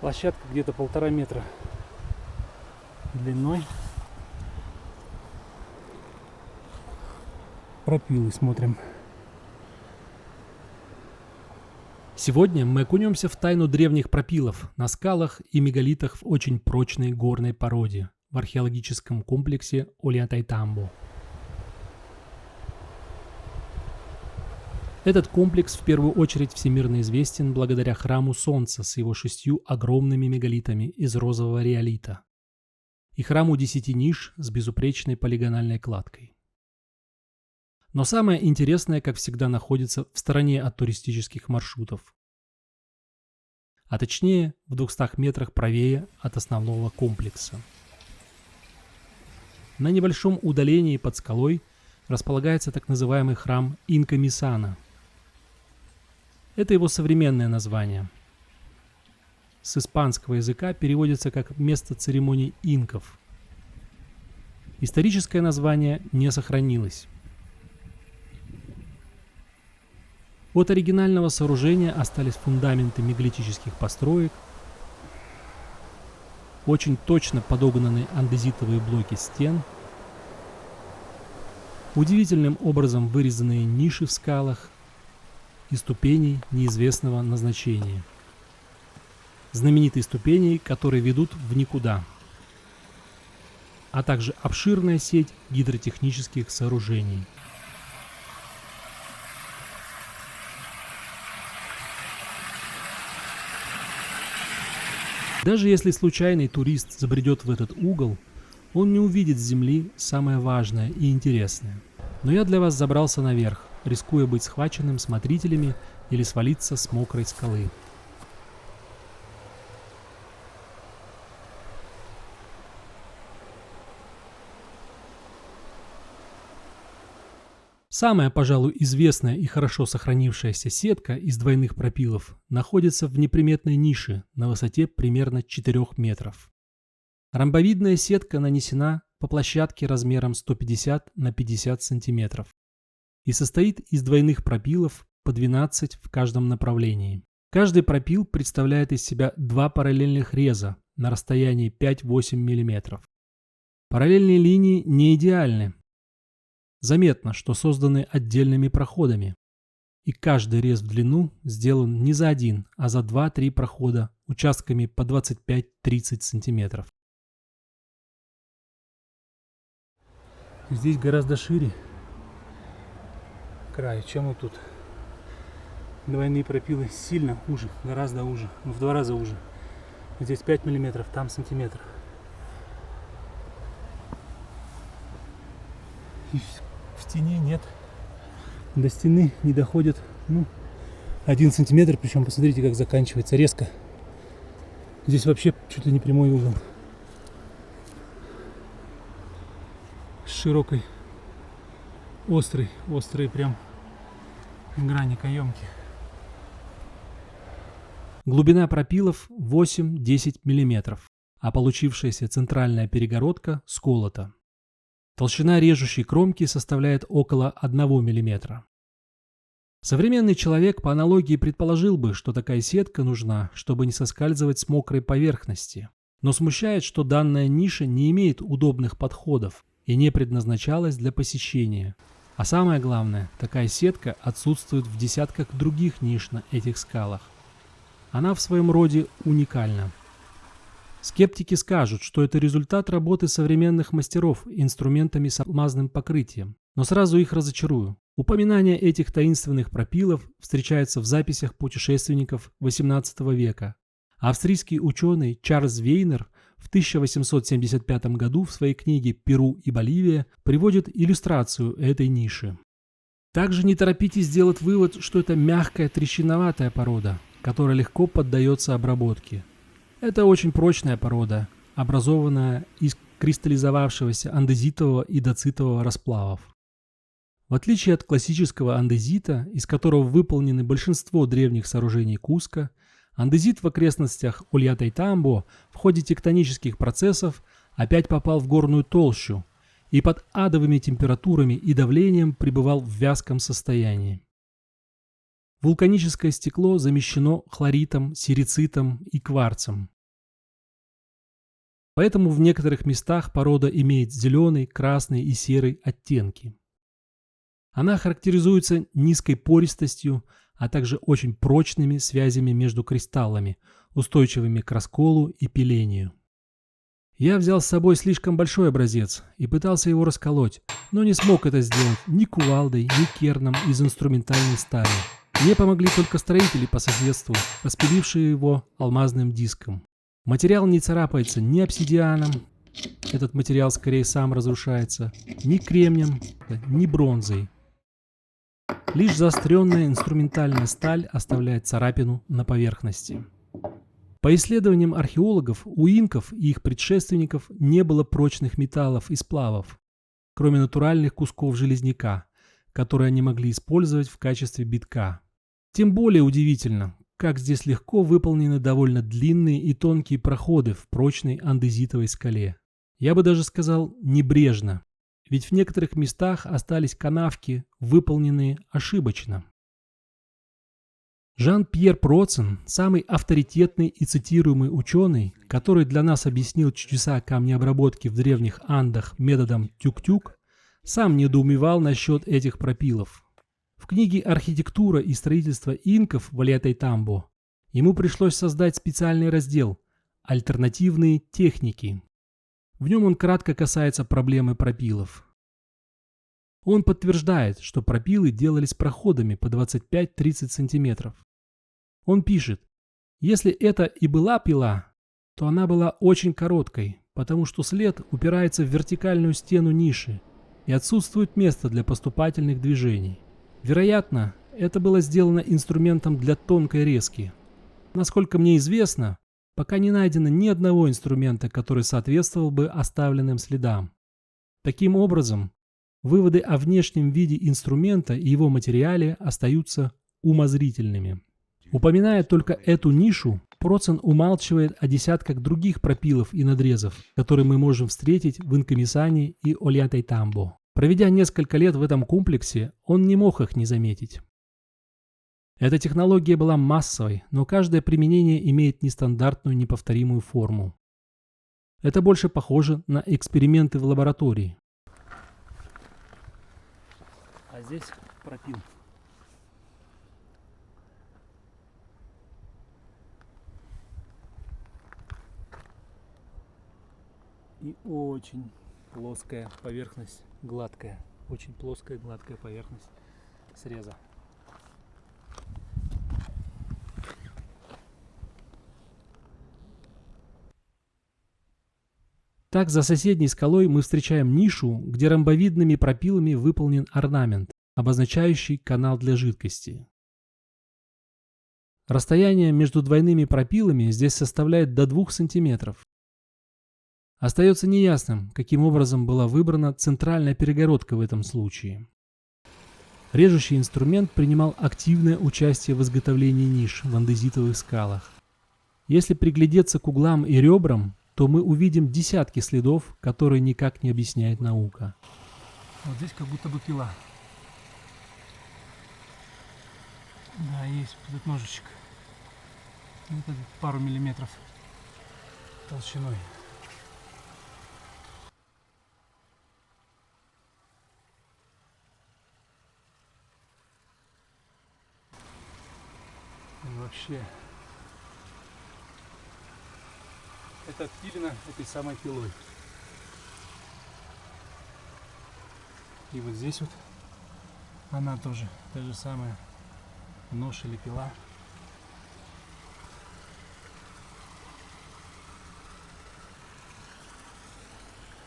Площадка где-то 1,5 метра длиной. Пропилы смотрим. Сегодня мы окунемся в тайну древних пропилов на скалах и мегалитах в очень прочной горной породе в археологическом комплексе Ольятайтамбо. Этот комплекс в первую очередь всемирно известен благодаря храму Солнца с его 6 огромными мегалитами из розового риолита и храму 10 ниш с безупречной полигональной кладкой. Но самое интересное, как всегда, находится в стороне от туристических маршрутов, а точнее в 200 метрах правее от основного комплекса. На небольшом удалении под скалой располагается так называемый храм Инка-Мисана. Это его современное название. С испанского языка переводится как «место церемоний инков». Историческое название не сохранилось. От оригинального сооружения остались фундаменты мегалитических построек, очень точно подогнанные андезитовые блоки стен, удивительным образом вырезанные ниши в скалах и ступеней неизвестного назначения. Знаменитые ступени, которые ведут в никуда, а также обширная сеть гидротехнических сооружений. Даже если случайный турист забредет в этот угол, он не увидит с земли самое важное и интересное. Но я для вас забрался наверх, рискуя быть схваченным смотрителями или свалиться с мокрой скалы. Самая, пожалуй, известная и хорошо сохранившаяся сетка из двойных пропилов находится в неприметной нише на высоте примерно 4 метров. Ромбовидная сетка нанесена по площадке размером 150 на 50 сантиметров и состоит из двойных пропилов по 12 в каждом направлении. Каждый пропил представляет из себя 2 параллельных реза на расстоянии 5-8 мм. Параллельные линии не идеальны. Заметно, что созданы отдельными проходами, и каждый рез в длину сделан не за один, а за 2-3 прохода участками по 25-30 сантиметров. Здесь гораздо шире край, чем вот тут. Двойные пропилы сильно уже, гораздо уже, в 2 раза уже. Здесь 5 мм, там сантиметр. И в стене нет. До стены не доходит, 1 сантиметр, причем посмотрите, как заканчивается резко. Здесь вообще чуть ли не прямой угол. С широкой, острые прям грани каемки. Глубина пропилов 8-10 мм, а получившаяся центральная перегородка сколота. Толщина режущей кромки составляет около 1 мм. Современный человек по аналогии предположил бы, что такая сетка нужна, чтобы не соскальзывать с мокрой поверхности. Но смущает, что данная ниша не имеет удобных подходов и не предназначалась для посещения. А самое главное, такая сетка отсутствует в десятках других ниш на этих скалах. Она в своем роде уникальна. Скептики скажут, что это результат работы современных мастеров инструментами с алмазным покрытием, но сразу их разочарую. Упоминание этих таинственных пропилов встречается в записях путешественников XVIII века. Австрийский ученый Чарльз Вейнер в 1875 году в своей книге «Перу и Боливия» приводит иллюстрацию этой ниши. Также не торопитесь сделать вывод, что это мягкая трещиноватая порода, которая легко поддается обработке. Это очень прочная порода, образованная из кристаллизовавшегося андезитового и доцитового расплавов. В отличие от классического андезита, из которого выполнены большинство древних сооружений Куско, андезит в окрестностях Ольятайтамбо в ходе тектонических процессов опять попал в горную толщу и под адовыми температурами и давлением пребывал в вязком состоянии. Вулканическое стекло замещено хлоритом, серицитом и кварцем. Поэтому в некоторых местах порода имеет зеленый, красный и серый оттенки. Она характеризуется низкой пористостью, а также очень прочными связями между кристаллами, устойчивыми к расколу и пилению. Я взял с собой слишком большой образец и пытался его расколоть, но не смог это сделать ни кувалдой, ни керном из инструментальной стали. Мне помогли только строители по соседству, распилившие его алмазным диском. Материал не царапается ни обсидианом, этот материал скорее сам разрушается, ни кремнем, ни бронзой. Лишь заостренная инструментальная сталь оставляет царапину на поверхности. По исследованиям археологов, у инков и их предшественников не было прочных металлов и сплавов, кроме натуральных кусков железняка, которые они могли использовать в качестве битка. Тем более удивительно, как здесь легко выполнены довольно длинные и тонкие проходы в прочной андезитовой скале. Я бы даже сказал небрежно, ведь в некоторых местах остались канавки, выполненные ошибочно. Жан-Пьер Процен, самый авторитетный и цитируемый ученый, который для нас объяснил чудеса камнеобработки в древних Андах методом тюк-тюк, сам недоумевал насчет этих пропилов. В книге «Архитектура и строительство инков» в Ольятайтамбо ему пришлось создать специальный раздел «Альтернативные техники». В нем он кратко касается проблемы пропилов. Он подтверждает, что пропилы делались проходами по 25-30 сантиметров. Он пишет, если это и была пила, то она была очень короткой, потому что след упирается в вертикальную стену ниши и отсутствует место для поступательных движений. Вероятно, это было сделано инструментом для тонкой резки. Насколько мне известно, пока не найдено ни одного инструмента, который соответствовал бы оставленным следам. Таким образом, выводы о внешнем виде инструмента и его материале остаются умозрительными. Упоминая только эту нишу, Процен умалчивает о десятках других пропилов и надрезов, которые мы можем встретить в Инкамисане и Ольятайтамбо. Проведя несколько лет в этом комплексе, он не мог их не заметить. Эта технология была массовой, но каждое применение имеет нестандартную неповторимую форму. Это больше похоже на эксперименты в лаборатории. А здесь пропил. И очень плоская поверхность, гладкая. Очень плоская, гладкая поверхность среза. Так, за соседней скалой мы встречаем нишу, где ромбовидными пропилами выполнен орнамент, обозначающий канал для жидкости. Расстояние между двойными пропилами здесь составляет до 2 сантиметров. Остается неясным, каким образом была выбрана центральная перегородка в этом случае. Режущий инструмент принимал активное участие в изготовлении ниш в андезитовых скалах. Если приглядеться к углам и ребрам, то мы увидим десятки следов, которые никак не объясняет наука. Вот здесь как будто бы пила. Да, есть этот ножичек. Это пару миллиметров толщиной. И вообще это отпилено этой самой пилой. И вот здесь вот она тоже, та же самая нож или пила.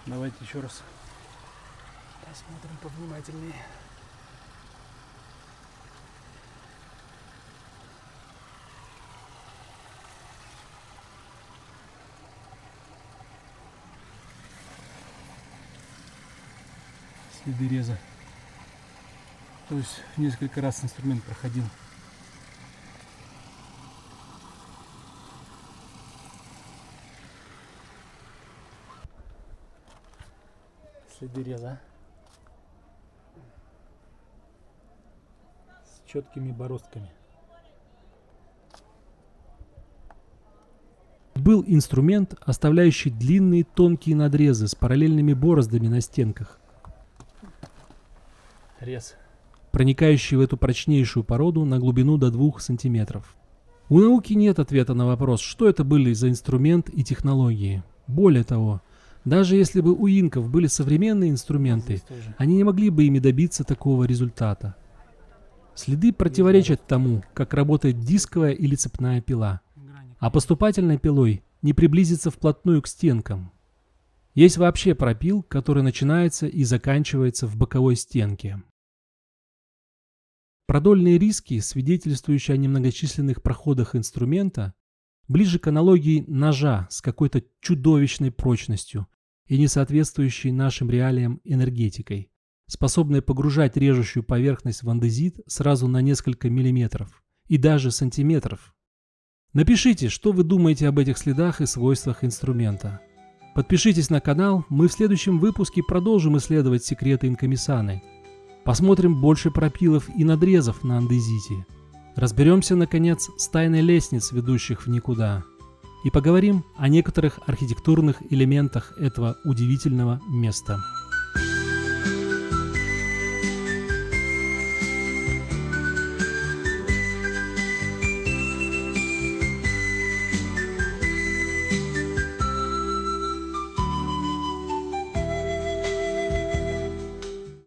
Давайте еще раз посмотрим повнимательнее. Следы реза. То есть несколько раз инструмент проходил. Следы реза. С четкими бороздками. был инструмент, оставляющий длинные тонкие надрезы с параллельными бороздами на стенках, Рез. проникающий в эту прочнейшую породу на глубину до 2 сантиметров. У науки нет ответа на вопрос, что это были за инструмент и технологии. Более того, даже если бы у инков были современные инструменты, Здесь тоже. они не могли бы ими добиться такого результата. Следы противоречат тому, как работает дисковая или цепная пила, а поступательной пилой не приблизиться вплотную к стенкам. Есть вообще пропил, который начинается и заканчивается в боковой стенке. Продольные риски, свидетельствующие о немногочисленных проходах инструмента, ближе к аналогии ножа с какой-то чудовищной прочностью и не соответствующей нашим реалиям энергетикой, способной погружать режущую поверхность в андезит сразу на несколько миллиметров и даже сантиметров. Напишите, что вы думаете об этих следах и свойствах инструмента. Подпишитесь на канал, мы в следующем выпуске продолжим исследовать секреты инкомиссаны. Посмотрим больше пропилов и надрезов на андезите. Разберемся, наконец, с тайной лестниц, ведущих в никуда. И поговорим о некоторых архитектурных элементах этого удивительного места.